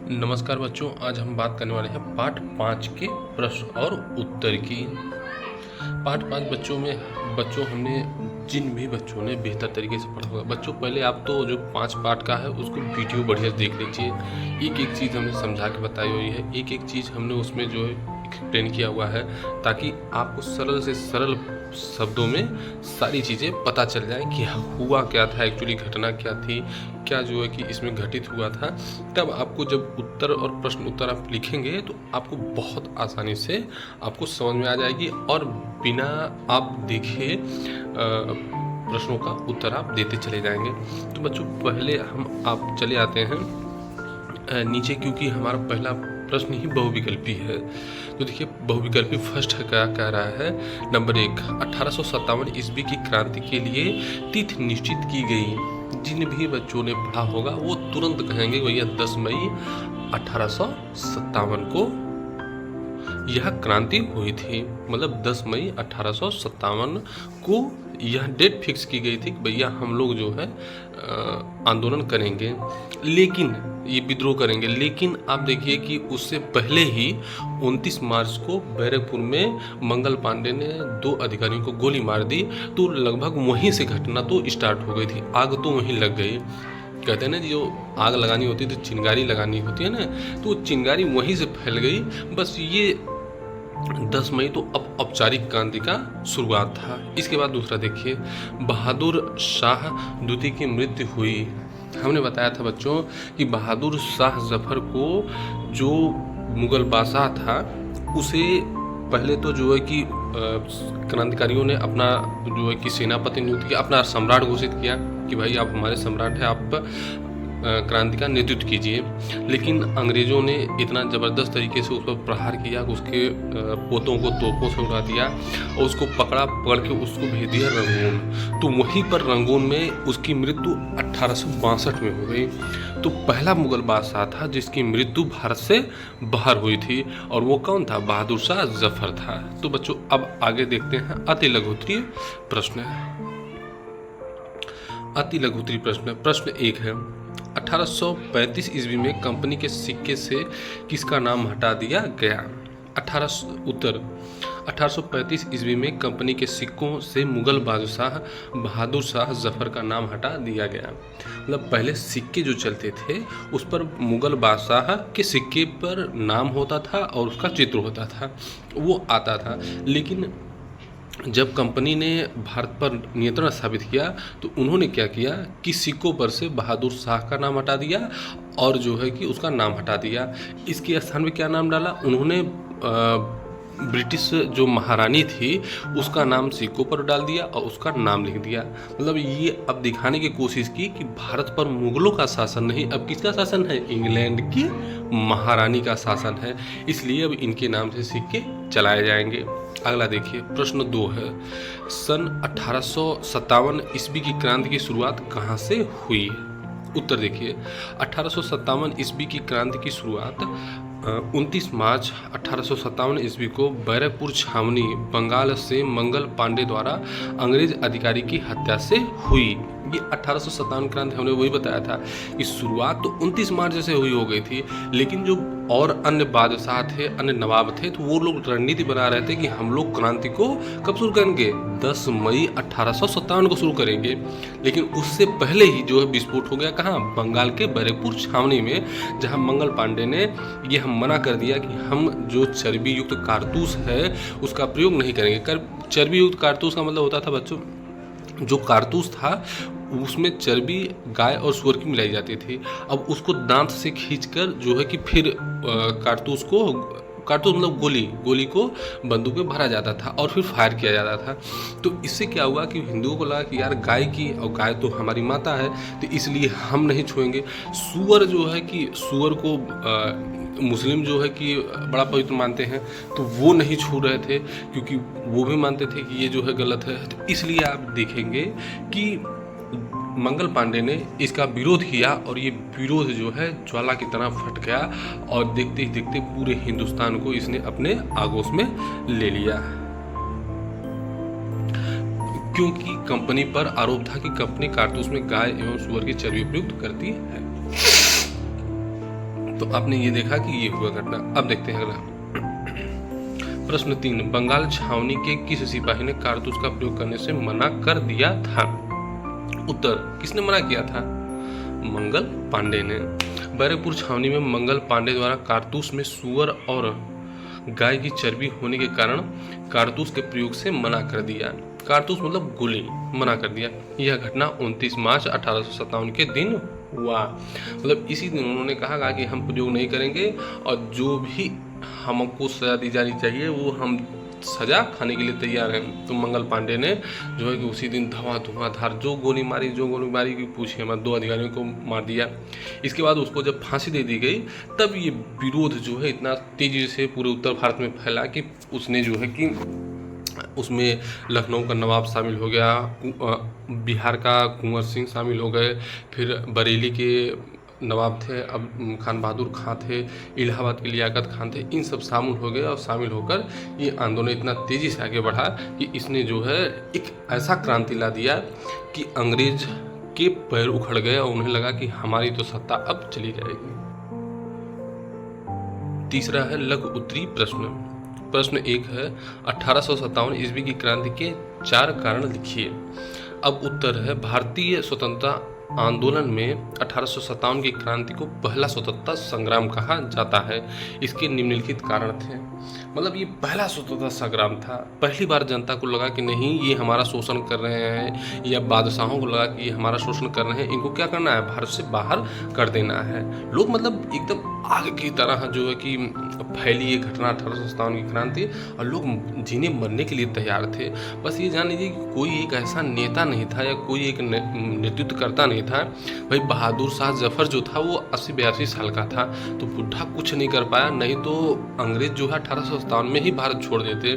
नमस्कार बच्चों, आज हम बात करने वाले हैं पाठ 5 के प्रश्न और उत्तर की। पाठ 5 बच्चों हमने जिन भी बच्चों ने बेहतर तरीके से पढ़ा होगा, बच्चों पहले आप तो जो 5 पाठ का है उसको वीडियो बढ़िया से देख लीजिए। एक एक चीज़ हमने समझा के बताई हुई है, एक एक चीज़ हमने उसमें जो है एक्सप्लेन किया हुआ है, ताकि आपको सरल से सरल शब्दों में सारी चीज़ें पता चल जाए कि हुआ क्या था, एक्चुअली घटना क्या थी, क्या जो है कि इसमें घटित हुआ था। तब आपको जब उत्तर और प्रश्न उत्तर आप लिखेंगे तो आपको बहुत आसानी से आपको समझ में आ जाएगी और बिना आप देखे प्रश्नों का उत्तर आप देते चले जाएंगे। तो बच्चों पहले आप चले आते हैं नीचे, क्योंकि हमारा पहला प्रश्न ही बहुविकल्पी है। तो देखिए बहुविकल्पी फर्स्ट क्या कह रहा है। नंबर 1, 1857 ईस्वी की क्रांति के लिए तिथि निश्चित की गई। जिन भी बच्चों ने पढ़ा होगा वो तुरंत कहेंगे भैया 10 मई 1857 को यह क्रांति हुई थी। मतलब 10 मई 1857 को यह डेट फिक्स की गई थी कि भैया हम लोग जो है आंदोलन करेंगे, लेकिन ये विद्रोह करेंगे। लेकिन आप देखिए कि उससे पहले ही 29 मार्च को बैरकपुर में मंगल पांडे ने 2 अधिकारियों को गोली मार दी। तो लगभग वहीं से घटना तो स्टार्ट हो गई थी, आग तो वहीं लग गई। कहते हैं ना, जो आग लगानी होती है तो चिंगारी लगानी होती है ना, तो चिंगारी वहीं से फैल गई। बस ये 10 मई तो अब औपचारिक क्रांति का शुरुआत था। इसके बाद दूसरा देखिए, बहादुर शाह द्वितीय की मृत्यु हुई। हमने बताया था बच्चों कि बहादुर शाह जफर को जो मुगल बादशाह था उसे पहले तो जो है कि क्रांतिकारियों ने अपना जो है कि सेनापति नियुक्त किया, अपना सम्राट घोषित किया कि भाई आप हमारे सम्राट हैं, आप क्रांति का नेतृत्व कीजिए। लेकिन अंग्रेज़ों ने इतना ज़बरदस्त तरीके से उस पर प्रहार किया कि उसके पोतों को तोपों से उड़ा दिया और उसको पकड़ के उसको भेज दिया रंगून। तो वहीं पर रंगून में उसकी मृत्यु 1862 में हो गई। तो पहला मुगल बादशाह था जिसकी मृत्यु भारत से बाहर हुई थी, और वो कौन था? बहादुर शाह जफर था। तो बच्चों अब आगे देखते हैं अति लघुत्तरीय प्रश्न। अति लघुत्तरीय प्रश्न 1 है, 1835 ईस्वी में कंपनी के सिक्के से किसका नाम हटा दिया गया? उत्तर, 1835 ईस्वी में कंपनी के सिक्कों से मुगल बादशाह बहादुर शाह जफर का नाम हटा दिया गया। मतलब पहले सिक्के जो चलते थे उस पर मुगल बादशाह के सिक्के पर नाम होता था और उसका चित्र होता था, वो आता था। लेकिन जब कंपनी ने भारत पर नियंत्रण स्थापित किया तो उन्होंने क्या किया कि सिक्कों पर से बहादुर शाह का नाम हटा दिया और जो है कि उसका नाम हटा दिया। इसके स्थान में क्या नाम डाला? उन्होंने ब्रिटिश जो महारानी थी उसका नाम सिक्कों पर डाल दिया और उसका नाम लिख दिया। मतलब ये अब दिखाने की कोशिश की कि भारत पर मुगलों का शासन नहीं, अब किसका शासन है? इंग्लैंड की महारानी का शासन है। इसलिए अब इनके नाम से सिक्के चलाए जाएंगे। अगला देखिए, प्रश्न 2 है, सन 1857 ईस्वी की क्रांति की शुरुआत कहाँ से हुई? उत्तर देखिए, 1857 ईस्वी की क्रांति की शुरुआत 29 मार्च 1857 ईस्वी को बैरकपुर छावनी बंगाल से मंगल पांडे द्वारा अंग्रेज अधिकारी की हत्या से हुई। ये 1857 क्रांति हमने वही बताया था कि शुरुआत तो 29 मार्च से हुई हो गई थी, लेकिन जो और अन्य बादशाह थे, अन्य नवाब थे, तो वो लोग रणनीति बना रहे थे कि हम लोग क्रांति को कब शुरू करेंगे? 10 मई 1857 को शुरू करेंगे। लेकिन उससे पहले ही जो है विस्फोट हो गया। कहाँ? बंगाल के बैरकपुर छावनी में, जहाँ मंगल पांडे ने ये हम मना कर दिया कि हम जो चर्बी युक्त कारतूस है उसका प्रयोग नहीं करेंगे। चर्बी युक्त कारतूस का मतलब होता था बच्चों, जो कारतूस था उसमें चर्बी गाय और सुअर की मिलाई जाती थी। अब उसको दांत से खींचकर जो है कि फिर कारतूस मतलब गोली को बंदूक में भरा जाता था और फिर फायर किया जाता था। तो इससे क्या हुआ कि हिंदुओं को लगा कि यार गाय की, और गाय तो हमारी माता है, तो इसलिए हम नहीं छुएंगे। सुअर जो है कि सुअर को मुस्लिम जो है कि बड़ा पवित्र मानते हैं, तो वो नहीं छू रहे थे क्योंकि वो भी मानते थे कि ये जो है गलत है। तो इसलिए आप देखेंगे कि मंगल पांडे ने इसका विरोध किया और ये विरोध जो है ज्वाला की तरह फट गया और देखते ही देखते पूरे हिंदुस्तान को इसने अपने आगोश में ले लिया, क्योंकि कंपनी पर आरोप था कि कंपनी कारतूस में गाय एवं सुअर की चर्बी प्रयुक्त करती है। तो आपने ये देखा कि ये हुआ घटना। अब देखते हैं अगला प्रश्न 3, बंगाल छावनी के किस सिपाही ने कारतूस का प्रयोग करने से मना कर दिया था? उत्तर, किसने मना किया था? मंगल पांडे ने। बैरकपुर छावनी में मंगल पांडे द्वारा कारतूस में सुअर और गाय की चर्बी होने के कारण कारतूस के प्रयोग से मना कर दिया। कारतूस मतलब गोली, मना कर दिया। यह घटना 29 मार्च 1857 के दिन हुआ। मतलब इसी दिन उन्होंने कहा कि हम प्रयोग नहीं करेंगे और जो भी हमको सजा दी जानी चाहिए वो हम सजा खाने के लिए तैयार हैं। तो मंगल पांडे ने जो है कि उसी दिन धुआंधार जो गोली मारी की पूछे हमारे 2 अधिकारियों को मार दिया। इसके बाद उसको जब फांसी दे दी गई तब ये विरोध जो है इतना तेजी से पूरे उत्तर भारत में फैला कि उसने जो है कि उसमें लखनऊ का नवाब शामिल हो गया, बिहार का कुंवर सिंह शामिल हो गए, फिर बरेली के नवाब थे अब खान बहादुर खां थे, इलाहाबाद के लियाकत खान थे, इन सब शामिल हो गए और शामिल होकर ये आंदोलन इतना तेज़ी से आगे बढ़ा कि इसने जो है एक ऐसा क्रांति ला दिया कि अंग्रेज के पैर उखड़ गए और उन्हें लगा कि हमारी तो सत्ता अब चली जाएगी। तीसरा है लघु उत्तरी प्रश्न। प्रश्न 1 है 1857 ईस्वी की क्रांति के 4 कारण लिखिए। अब उत्तर है भारतीय स्वतंत्रता आंदोलन में 1857 की क्रांति को पहला स्वतंत्रता संग्राम कहा जाता है। इसके निम्नलिखित कारण थे। मतलब ये पहला स्वतंत्रता संग्राम था। पहली बार जनता को लगा कि नहीं ये हमारा शोषण कर रहे हैं, या बादशाहों को लगा कि ये हमारा शोषण कर रहे हैं, इनको क्या करना है, भारत से बाहर कर देना है। लोग मतलब एकदम आग की तरह जो है कि फैली ये घटना 1857 की क्रांति, और लोग जीने मरने के लिए तैयार थे। बस ये जान लीजिए कि कोई एक ऐसा नेता नहीं था या कोई एक नेतृत्व करता नहीं था। भाई बहादुर शाह जफर जो था वो 80-82 साल का था, तो बुढ़ा कुछ नहीं कर पाया। नहीं तो अंग्रेज जो है 1857 में ही भारत छोड़ देते,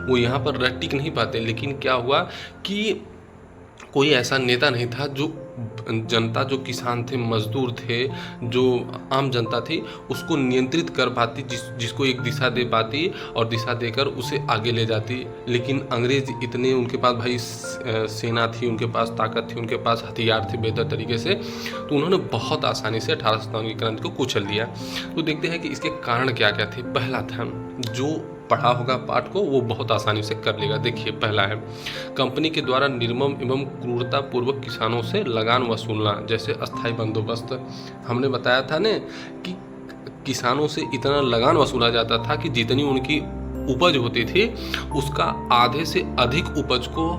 वो यहाँ पर रह टिक नहीं पाते। लेकिन क्या हुआ कि कोई ऐसा नेता नहीं था जो जनता, जो किसान थे, मजदूर थे, जो आम जनता थी, उसको नियंत्रित कर पाती, जिसको एक दिशा दे पाती और दिशा देकर उसे आगे ले जाती। लेकिन अंग्रेज इतने, उनके पास भाई सेना थी, उनके पास ताकत थी, उनके पास हथियार थे बेहतर तरीके से, तो उन्होंने बहुत आसानी से 1857 की क्रांति को कुचल दिया। तो देखते हैं कि इसके कारण क्या क्या थे। पहला था, जो पढ़ा होगा पाठ को वो बहुत आसानी से कर लेगा। देखिए पहला है, कंपनी के द्वारा निर्मम एवं क्रूरता पूर्वक किसानों से लगान वसूलना, जैसे अस्थायी बंदोबस्त। हमने बताया था ने कि किसानों से इतना लगान वसूला जाता था कि जितनी उनकी उपज होती थी उसका आधे से अधिक उपज को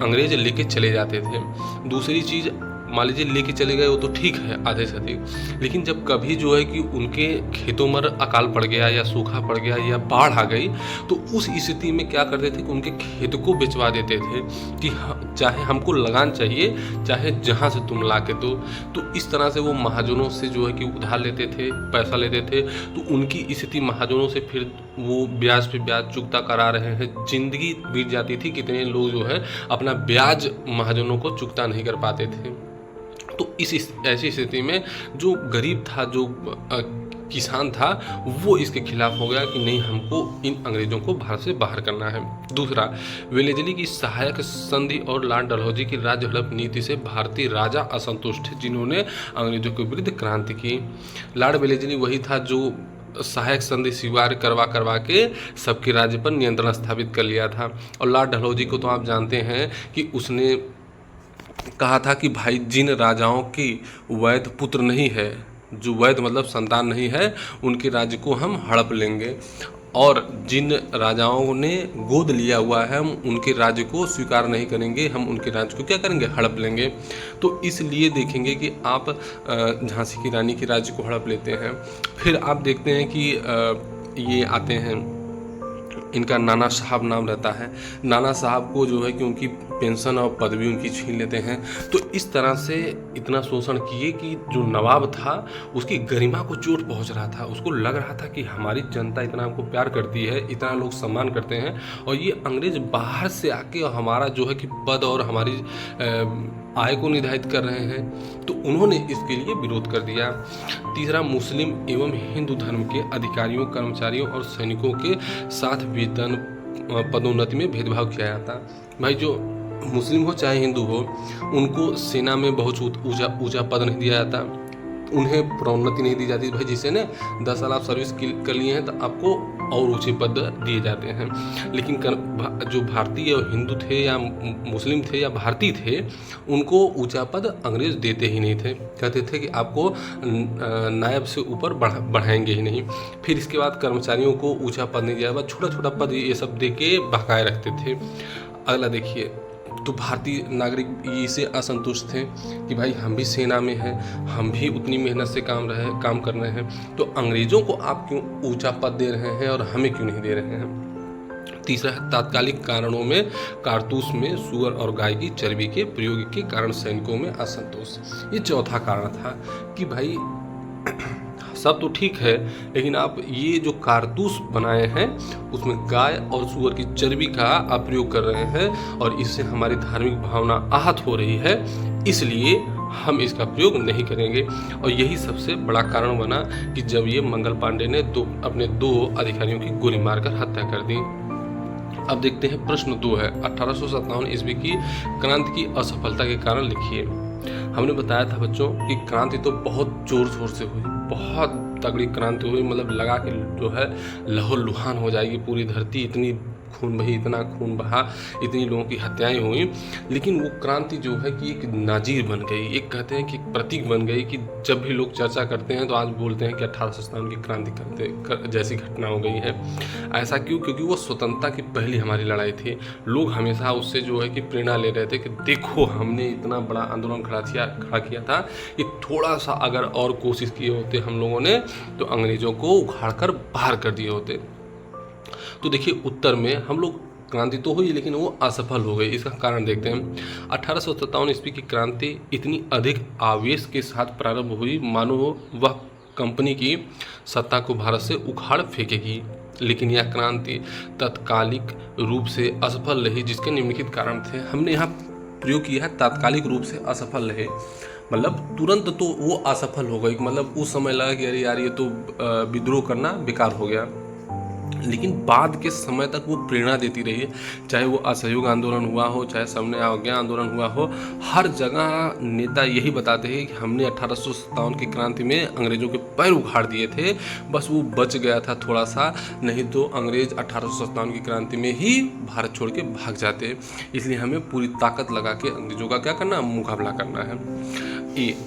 अंग्रेज लेके चले जाते थे। दूसरी चीज़, मान लीजिए लेके चले गए वो तो ठीक है आधे से अधिक, लेकिन जब कभी जो है कि उनके खेतों में अकाल पड़ गया या सूखा पड़ गया या बाढ़ आ गई, तो उस स्थिति में क्या करते थे कि उनके खेत को बेचवा देते थे कि चाहे हमको लगान चाहिए, चाहे जहाँ से तुम ला के दो। तो इस तरह से वो महाजनों से जो है कि उधार लेते थे, पैसा लेते थे। तो उनकी स्थिति महाजनों से फिर वो ब्याज पे ब्याज चुकता करा रहे हैं, जिंदगी बीत जाती थी। कितने लोग जो है अपना ब्याज महाजनों को चुकता नहीं कर पाते थे। तो इस ऐसी स्थिति में जो गरीब था, जो किसान था, वो इसके खिलाफ हो गया कि नहीं, हमको इन अंग्रेजों को भारत से बाहर करना है। दूसरा, वेलेजली की सहायक संधि और लॉर्ड डलहौजी की राज्य हड़प नीति से भारतीय राजा असंतुष्ट थे, जिन्होंने अंग्रेजों के विरुद्ध क्रांति की। लॉर्ड वेलेजली वही था जो सहायक संधि स्वीकार करवा के सबके राज्य पर नियंत्रण स्थापित कर लिया था। और लॉर्ड डलहौजी को तो आप जानते हैं कि उसने कहा था कि भाई जिन राजाओं की वैध पुत्र नहीं है, जो वैध मतलब संतान नहीं है, उनके राज्य को हम हड़प लेंगे, और जिन राजाओं ने गोद लिया हुआ है हम उनके राज्य को स्वीकार नहीं करेंगे, हम उनके राज्य को क्या करेंगे, हड़प लेंगे। तो इसलिए देखेंगे कि आप झांसी की रानी के राज्य को हड़प लेते हैं। फिर आप देखते हैं कि ये आते हैं, इनका नाना साहब नाम रहता है, नाना साहब को जो है कि उनकी पेंशन और पदवी उनकी छीन लेते हैं। तो इस तरह से इतना शोषण किए कि जो नवाब था उसकी गरिमा को चोट पहुंच रहा था। उसको लग रहा था कि हमारी जनता इतना हमको प्यार करती है, इतना लोग सम्मान करते हैं, और ये अंग्रेज बाहर से आके हमारा जो है कि पद और हमारी आय को निर्धारित कर रहे हैं। तो उन्होंने इसके लिए विरोध कर दिया। तीसरा, मुस्लिम एवं हिंदू धर्म के अधिकारियों, कर्मचारियों और सैनिकों के साथ वेतन पदोन्नति में भेदभाव किया जाता। भाई जो मुस्लिम हो चाहे हिंदू हो, उनको सेना में बहुत ऊंचा पद नहीं दिया जाता। उन्हें प्रोन्नति नहीं दी जाती। भाई जिसे ना 10 साल आप सर्विस कर लिए हैं तो आपको और ऊंचे पद दिए जाते हैं। लेकिन जो भारतीय हिंदू थे या मुस्लिम थे या भारतीय थे, उनको ऊंचा पद अंग्रेज देते ही नहीं थे। कहते थे कि आपको नायब से ऊपर बढ़ाएंगे ही नहीं। फिर इसके बाद कर्मचारियों को ऊंचा पद नहीं दिया, छोटा छोटा पद ये सब दे के बकाए रखते थे। अगला देखिए, तो भारतीय नागरिक इससे असंतुष्ट थे कि भाई हम भी सेना में हैं, हम भी उतनी मेहनत से काम कर रहे हैं, तो अंग्रेज़ों को आप क्यों ऊंचा पद दे रहे हैं और हमें क्यों नहीं दे रहे हैं। तीसरा है तात्कालिक कारणों में कारतूस में सुअर और गाय की चर्बी के प्रयोग के कारण सैनिकों में असंतोष। ये चौथा कारण था कि भाई सब तो ठीक है, लेकिन आप ये जो कारतूस बनाए हैं उसमें गाय और सुअर की चर्बी का आप प्रयोग कर रहे हैं और इससे हमारी धार्मिक भावना आहत हो रही है, इसलिए हम इसका प्रयोग नहीं करेंगे। और यही सबसे बड़ा कारण बना कि जब ये मंगल पांडे ने अपने 2 अधिकारियों की गोली मारकर हत्या कर दी। अब देखते हैं प्रश्न 2 है 1857 ईस्वी की क्रांति की असफलता के कारण लिखिए। हमने बताया था बच्चों कि क्रांति तो बहुत जोर शोर से हुई, बहुत तगड़ी क्रांति हुई, मतलब लगा कि जो है लहूलुहान हो जाएगी पूरी धरती, इतनी खून बही, इतना खून बहा, इतनी लोगों की हत्याएं हुई। लेकिन वो क्रांति जो है कि एक नाजीर बन गई, एक कहते हैं कि प्रतीक बन गई कि जब भी लोग चर्चा करते हैं तो आज बोलते हैं कि 1857 की क्रांति जैसी घटना हो गई है। ऐसा क्यों? क्योंकि वो स्वतंत्रता की पहली हमारी लड़ाई थी। लोग हमेशा उससे जो है कि प्रेरणा ले रहे थे कि देखो हमने इतना बड़ा आंदोलन खड़ा किया था कि थोड़ा सा अगर और कोशिश किए होते हम लोगों ने तो अंग्रेज़ों को उखाड़ कर बाहर कर दिए होते। तो देखिए उत्तर में हम लोग क्रांति तो हुई लेकिन वो असफल हो गई। इसका कारण देखते हैं। 1857 ईस्वी की क्रांति इतनी अधिक आवेश के साथ प्रारंभ हुई मानो वह कंपनी की सत्ता को भारत से उखाड़ फेंकेगी। लेकिन यह क्रांति तात्कालिक रूप से असफल रही, जिसके निम्नलिखित कारण थे। हमने यहाँ प्रयोग किया है तात्कालिक रूप से असफल रहे, मतलब तुरंत तो वो असफल हो गई, मतलब उस समय लगा कि अरे यार ये तो विद्रोह करना बेकार हो गया। लेकिन बाद के समय तक वो प्रेरणा देती रही, चाहे वो असहयोग आंदोलन हुआ हो, चाहे सामने अवज्ञा आंदोलन हुआ हो, हर जगह नेता यही बताते हैं कि हमने 1857 की क्रांति में अंग्रेज़ों के पैर उखाड़ दिए थे, बस वो बच गया था थोड़ा सा, नहीं तो अंग्रेज़ 1857 की क्रांति में ही भारत छोड़ के भाग जाते। इसलिए हमें पूरी ताकत लगा के अंग्रेज़ों का क्या करना, मुकाबला करना है।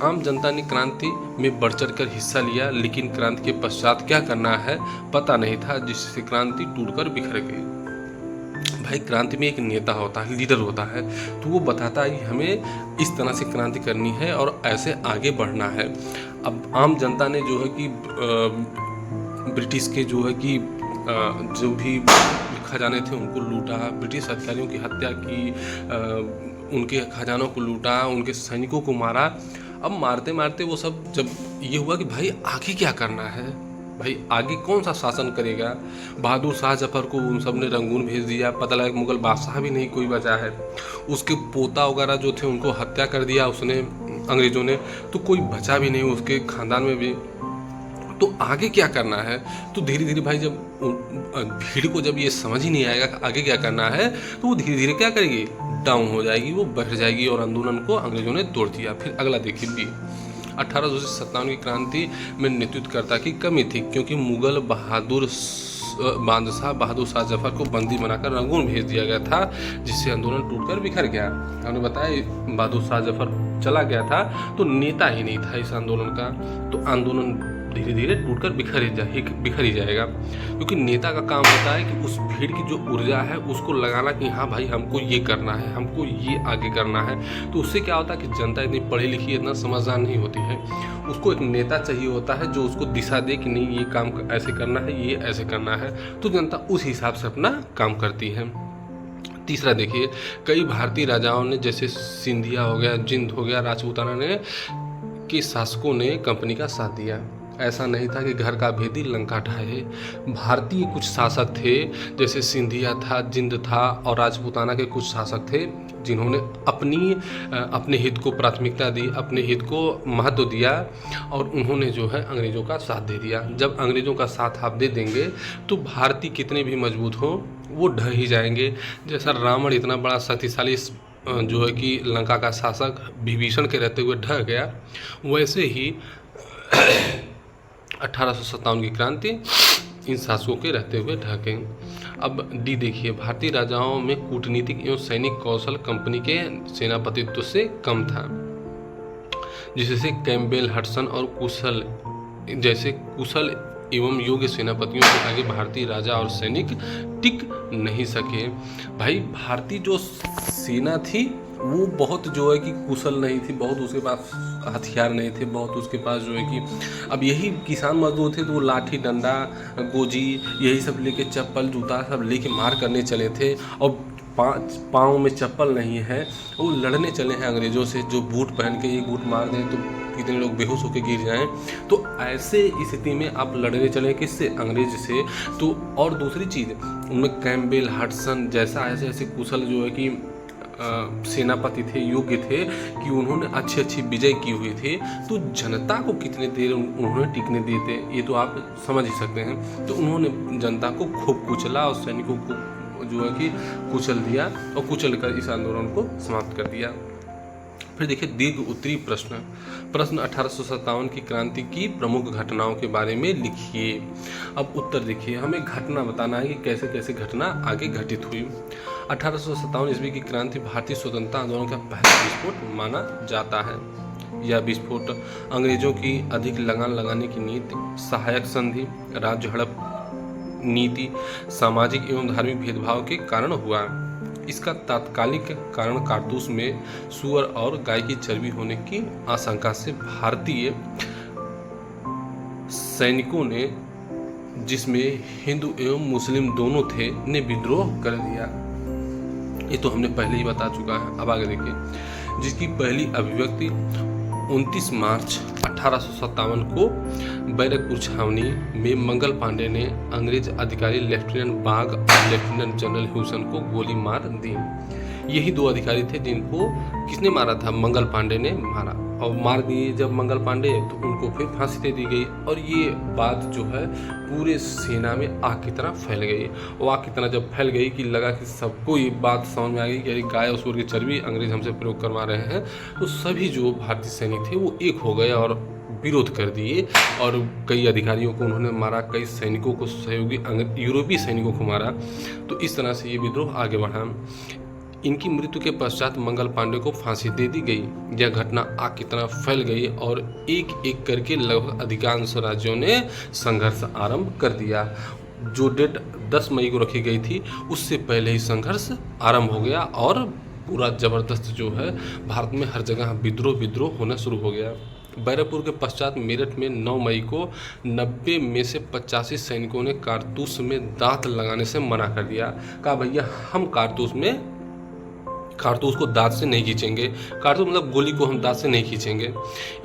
आम जनता ने क्रांति में बढ़ चढ़ कर हिस्सा लिया, लेकिन क्रांति के पश्चात क्या करना है पता नहीं था, जिससे क्रांति टूटकर बिखर गई। भाई क्रांति में एक नेता होता है, लीडर होता है, तो वो बताता है कि हमें इस तरह से क्रांति करनी है और ऐसे आगे बढ़ना है। अब आम जनता ने जो है कि ब्रिटिश के जो है कि जो भी खजाने थे उनको लूटा, ब्रिटिश अधिकारियों की हत्या की, उनके खजानों को लूटा, उनके सैनिकों को मारा। अब मारते मारते वो सब जब ये हुआ कि भाई आगे क्या करना है, भाई आगे कौन सा शासन करेगा। बहादुर शाह जफर को उन सब ने रंगून भेज दिया, पता लगा मुगल बादशाह भी नहीं कोई बचा है, उसके पोता वगैरह जो थे उनको हत्या कर दिया उसने अंग्रेज़ों ने, तो कोई बचा भी नहीं उसके ख़ानदान में भी। तो आगे क्या करना है, तो धीरे धीरे भाई जब भीड़ को जब ये समझ ही नहीं आएगा आगे क्या करना है, तो वो धीरे धीरे क्या करेगी, डाउन हो जाएगी, वो बढ़ जाएगी और आंदोलन को अंग्रेज़ों ने तोड़ दिया। फिर अगला देखिए बी, 1857 की क्रांति में नेतृत्वकर्ता की कमी थी, क्योंकि मुगल बादशाह बहादुर शाह जफर को बंदी बनाकर रंगून भेज दिया गया था, जिससे आंदोलन टूटकर बिखर गया। हमने बताया बहादुर शाह जफर चला गया था तो नेता ही नहीं था इस आंदोलन का, तो आंदोलन धीरे धीरे टूटकर बिखर ही जाएगा। क्योंकि नेता का काम होता है कि उस भीड़ की जो ऊर्जा है उसको लगाना कि हाँ भाई हमको ये करना है, हमको ये आगे करना है। तो उससे क्या होता है कि जनता इतनी पढ़ी लिखी इतना समझदार नहीं होती है, उसको एक नेता चाहिए होता है जो उसको दिशा दे कि नहीं ये काम ऐसे करना है, ये ऐसे करना है, तो जनता उस हिसाब से अपना काम करती है। तीसरा देखिए, कई भारतीय राजाओं ने जैसे सिंधिया हो गया, जिंद हो गया, राजपूताना ने के शासकों ने कंपनी का साथ दिया। ऐसा नहीं था कि घर का भेदी लंका ढाए। भारतीय कुछ शासक थे जैसे सिंधिया था, जिंद था और राजपूताना के कुछ शासक थे जिन्होंने अपने हित को प्राथमिकता दी, अपने हित को महत्व दिया और उन्होंने जो है अंग्रेज़ों का साथ दे दिया। जब अंग्रेज़ों का साथ आप दे देंगे तो भारतीय कितने भी मजबूत हों वो ढह ही जाएंगे। जैसा रावण इतना बड़ा शक्तिशाली जो है कि लंका का शासक विभीषण के रहते हुए ढह गया, वैसे ही 1857 की क्रांति इन शासकों के रहते हुए ढके। अब डी देखिए, भारतीय राजाओं में कूटनीतिक एवं सैनिक कौशल कंपनी के सेनापतित्व से कम था, जिससे कैम्पबेल, हडसन और कुशल जैसे कुशल एवं योग्य सेनापतियों के आगे भारतीय राजा और सैनिक टिक नहीं सके। भाई भारतीय जो सेना थी वो बहुत जो है कि कुशल नहीं थी, बहुत उसके पास हथियार नहीं थे, बहुत उसके पास जो है कि अब यही किसान मजदूर थे तो वो लाठी डंडा गोजी यही सब लेके, चप्पल जूता सब लेके मार करने चले थे, और पाँव में चप्पल नहीं है, वो लड़ने चले हैं अंग्रेज़ों से, जो बूट पहन के एक बूट मार दें तो कितने लोग बेहोश होकर गिर जाएं। तो ऐसे स्थिति में आप लड़ने चले किससे? अंग्रेज से। तो और दूसरी चीज़ उनमें कैम्पबेल, हडसन जैसा ऐसे ऐसे कुशल जो है कि सेनापति थे, योग्य थे कि उन्होंने अच्छी अच्छी विजय की हुई थी, तो जनता को कितने देर उन्होंने टिकने दिए थे ये तो आप समझ ही सकते हैं। तो उन्होंने जनता को खूब कुचला और सैनिकों को जो है कि कुचल दिया और कुचल कर इस आंदोलन को समाप्त कर दिया। फिर देखिए दीर्घ उत्तरी प्रश्न 1857 की क्रांति की प्रमुख घटनाओं के बारे में लिखिए। अब उत्तर देखिए, हमें घटना बताना है कि कैसे कैसे घटना आगे घटित हुई। 1857 ईस्वी की क्रांति भारतीय स्वतंत्रता आंदोलन का पहला विस्फोट माना जाता है। यह विस्फोट अंग्रेजों की अधिक लगान लगाने की नीति, सहायक संधि, राज्य हड़प नीति, सामाजिक एवं धार्मिक भेदभाव के कारण हुआ। इसका तात्कालिक कारण कारतूस में सुअर और गाय की चर्बी होने की आशंका से भारतीय सैनिकों ने, जिसमें हिंदू एवं मुस्लिम दोनों थे, ने विद्रोह कर दिया। ये तो हमने पहले ही बता चुका है। अब आगे देखिए, जिसकी पहली अभिव्यक्ति 29 मार्च 1857 को बैरकपुर छावनी में मंगल पांडे ने अंग्रेज अधिकारी लेफ्टिनेंट बाग और लेफ्टिनेंट जनरल ह्यूसन को गोली मार दी। यही दो अधिकारी थे जिनको किसने मारा था? मंगल पांडे ने मारा, और मार दिए जब मंगल पांडे तो उनको फिर फांसी दे दी गई। और ये बात जो है पूरे सेना में आग की तरह फैल गई, और आग की तरह जब फैल गई कि लगा कि सबको ये बात समझ में आ गई कि अरे गाय और सूअर की चर्बी अंग्रेज हमसे प्रयोग करवा रहे हैं। तो सभी जो भारतीय सैनिक थे वो एक हो गए और विरोध कर दिए, और कई अधिकारियों को उन्होंने मारा, कई सैनिकों को, सहयोगी यूरोपीय सैनिकों को मारा। तो इस तरह से ये विद्रोह आगे बढ़ा। इनकी मृत्यु के पश्चात मंगल पांडे को फांसी दे दी गई। यह घटना आग की तरह फैल गई और एक एक करके लगभग अधिकांश राज्यों ने संघर्ष आरंभ कर दिया। जो डेट 10 मई को रखी गई थी उससे पहले ही संघर्ष आरंभ हो गया, और पूरा जबरदस्त जो है भारत में हर जगह विद्रोह होना शुरू हो गया। बैरकपुर के पश्चात मेरठ में 9 मई को 90 में से 85 सैनिकों ने कारतूस में दांत लगाने से मना कर दिया। कहा भैया हम कारतूस को दांत से नहीं खींचेंगे, कारतूस मतलब गोली को हम दांत से नहीं खींचेंगे।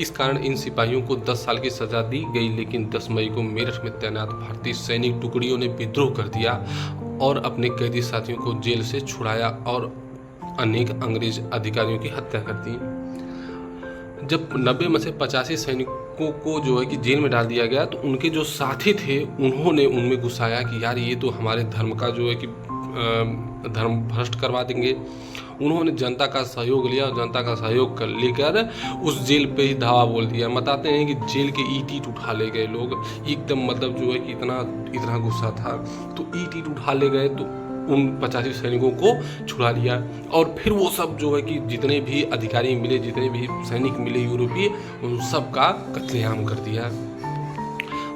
इस कारण इन सिपाहियों को 10 साल की सजा दी गई। लेकिन 10 मई को मेरठ में तैनात भारतीय सैनिक टुकड़ियों ने विद्रोह कर दिया और अपने कैदी साथियों को जेल से छुड़ाया और अनेक अंग्रेज अधिकारियों की हत्या कर दी। जब 90 में से 85 सैनिकों को जो है कि जेल में डाल दिया गया, तो उनके जो साथी थे उन्होंने उनमें गुस्साया कि यार ये तो हमारे धर्म का जो है कि धर्म भ्रष्ट करवा देंगे। उन्होंने जनता का सहयोग लिया और जनता का सहयोग लेकर उस जेल पे ही धावा बोल दिया। बताते हैं कि जेल के ईंट ईंट उठा ले गए लोग, एकदम मतलब जो है कि इतना गुस्सा था। तो ईंट ईंट उठा ले गए, तो उन 85 सैनिकों को छुड़ा लिया, और फिर वो सब जो है कि जितने भी अधिकारी मिले, जितने भी सैनिक मिले यूरोपीय, उन सब का कत्लेआम कर दिया,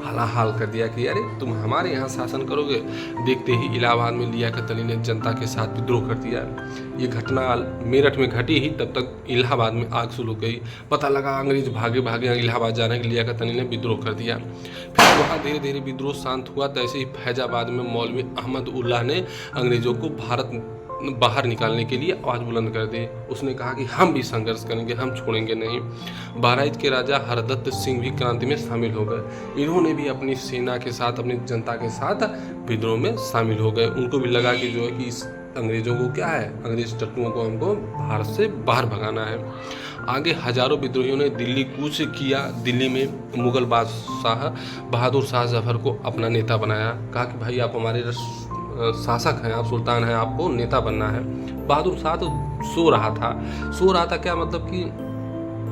हालाहाल कर दिया कि अरे तुम हमारे यहाँ शासन करोगे। देखते ही इलाहाबाद में लियाकत अली ने जनता के साथ विद्रोह कर दिया। ये घटना मेरठ में घटी ही तब तक इलाहाबाद में आग शुरू हो गई। पता लगा अंग्रेज भागे इलाहाबाद जाने के लियाकत अली ने विद्रोह कर दिया। फिर वहाँ धीरे धीरे विद्रोह शांत हुआ। तैसे ही फैजाबाद में मौलवी अहमद उल्लाह ने अंग्रेजों को भारत बाहर निकालने के लिए आवाज़ बुलंद कर दी। उसने कहा कि हम भी संघर्ष करेंगे, हम छोड़ेंगे नहीं। बहराइच के राजा हरदत्त सिंह भी क्रांति में शामिल हो गए। इन्होंने भी अपनी सेना के साथ, अपनी जनता के साथ विद्रोह में शामिल हो गए। उनको भी लगा कि जो है कि इस अंग्रेज़ों को क्या है, अंग्रेज टट्टुओं को हमको भारत से बाहर भगाना है। आगे हजारों विद्रोहियों ने दिल्ली कूच किया। दिल्ली में मुगल बादशाह बहादुर शाह जफर को अपना नेता बनाया। कहा कि भाई आप हमारे शासक हैं, आप सुल्तान हैं, आपको नेता बनना है। बहादुर शाह तो सो रहा था क्या मतलब कि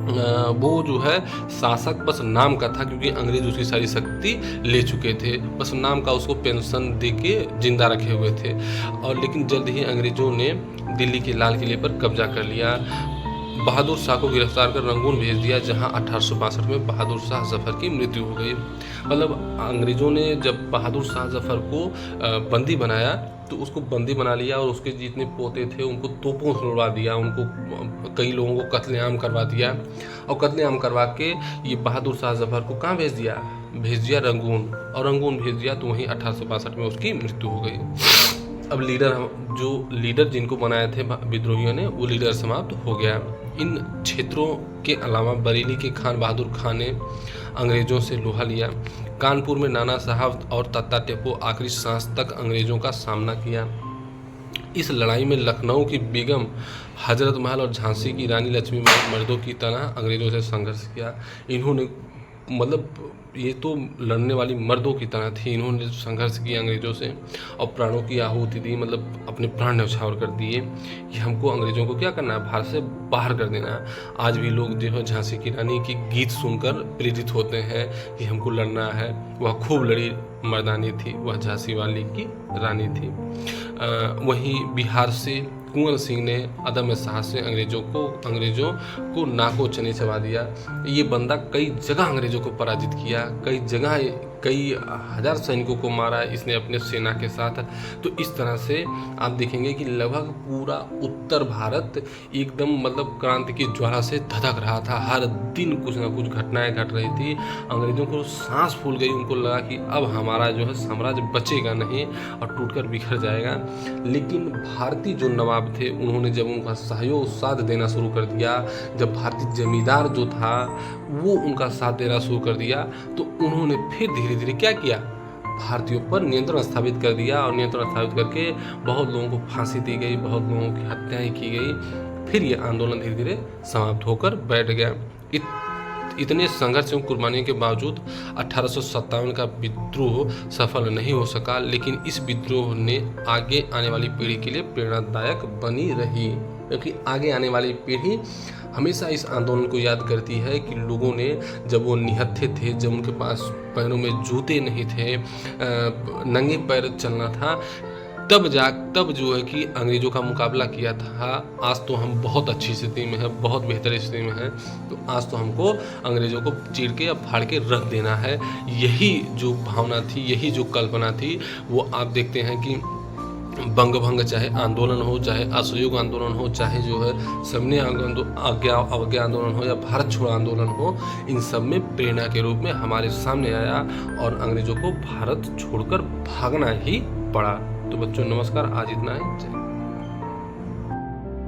वो जो है शासक बस नाम का था, क्योंकि अंग्रेज उसकी सारी शक्ति ले चुके थे, बस नाम का उसको पेंशन दे के जिंदा रखे हुए थे। और लेकिन जल्द ही अंग्रेजों ने दिल्ली के लाल किले पर कब्जा कर लिया। बहादुर शाह को गिरफ्तार कर रंगून भेज दिया, जहां 1862 में बहादुर शाह जफर की मृत्यु हो गई। मतलब अंग्रेजों ने जब बहादुर शाह जफर को बंदी बनाया तो उसको बंदी बना लिया और उसके जितने पोते थे उनको तोपों से उड़वा दिया, उनको कई लोगों को कत्लेआम करवा दिया। और कत्लेआम करवा के ये बहादुर शाह जफर को कहाँ भेज दिया? भेज दिया रंगून। और रंगून भेज दिया तो वहीं 1862 में उसकी मृत्यु हो गई। अब जो लीडर जिनको बनाए थे विद्रोहियों ने, वो लीडर समाप्त हो गया। इन क्षेत्रों के अलावा बरेली के खान बहादुर खान ने अंग्रेजों से लोहा लिया। कानपुर में नाना साहब और तत्ता टेपो आखिरी सांस तक अंग्रेजों का सामना किया। इस लड़ाई में लखनऊ की बेगम हजरत महल और झांसी की रानी लक्ष्मीबाई मर्दों की तरह अंग्रेजों से संघर्ष किया। इन्होंने मतलब ये तो लड़ने वाली मर्दों की तरह थी, इन्होंने संघर्ष किया अंग्रेजों से और प्राणों की आहुति दी, मतलब अपने प्राण न्यौछावर कर दिए कि हमको अंग्रेजों को क्या करना है, भारत से बाहर कर देना है। आज भी लोग जो है झांसी की रानी की गीत सुनकर प्रेरित होते हैं कि हमको लड़ना है। वह खूब लड़ी मर्दानी थी, वह झांसी वाली की रानी थी। वहीं बिहार से कुंवर सिंह ने अदम्य साहस से अंग्रेजों को नाको चने चबा दिया। ये बंदा कई जगह अंग्रेजों को पराजित किया, कई जगह कई हजार सैनिकों को मारा इसने अपने सेना के साथ। तो इस तरह से आप देखेंगे कि लगभग पूरा उत्तर भारत एकदम मतलब क्रांति की ज्वाला से धधक रहा था। हर दिन कुछ ना कुछ घटनाएं घट रही थी। अंग्रेजों को सांस फूल गई, उनको लगा कि अब हमारा जो है साम्राज्य बचेगा नहीं और टूटकर बिखर जाएगा। लेकिन भारतीय जो नवाब थे उन्होंने जब उनका सहयोग साथ देना शुरू कर दिया, जब भारतीय जमींदार जो था वो उनका साथ देना शुरू कर दिया, तो उन्होंने फिर धीरे धीरे क्या किया, भारतीयों पर नियंत्रण स्थापित कर दिया। और नियंत्रण स्थापित करके बहुत लोगों को फांसी दी गई, बहुत लोगों की हत्याएं की गई। फिर ये आंदोलन धीरे धीरे समाप्त होकर बैठ गया। इतने संघर्ष एवं कुर्बानी के बावजूद 1857 का विद्रोह सफल नहीं हो सका, लेकिन इस विद्रोह ने आगे आने वाली पीढ़ी के लिए प्रेरणादायक बनी रही, क्योंकि आगे आने वाली पीढ़ी हमेशा इस आंदोलन को याद करती है कि लोगों ने जब वो निहत्थे थे, जब उनके पास पैरों में जूते नहीं थे, नंगे पैर चलना था, तब जो है कि अंग्रेजों का मुकाबला किया था। आज तो हम बहुत अच्छी स्थिति में हैं, बहुत बेहतर स्थिति में हैं, तो आज तो हमको अंग्रेजों को चीर के या फाड़ के रख देना है। यही जो भावना थी, यही जो कल्पना थी, वो आप देखते हैं कि बंग भंग चाहे आंदोलन हो, चाहे असहयोग आंदोलन हो, चाहे जो है सबने अवज्ञा आंदोलन हो या भारत छोड़ो आंदोलन हो, इन सब में प्रेरणा के रूप में हमारे सामने आया और अंग्रेजों को भारत छोड़कर भागना ही पड़ा। तो बच्चों नमस्कार, आज इतना ही।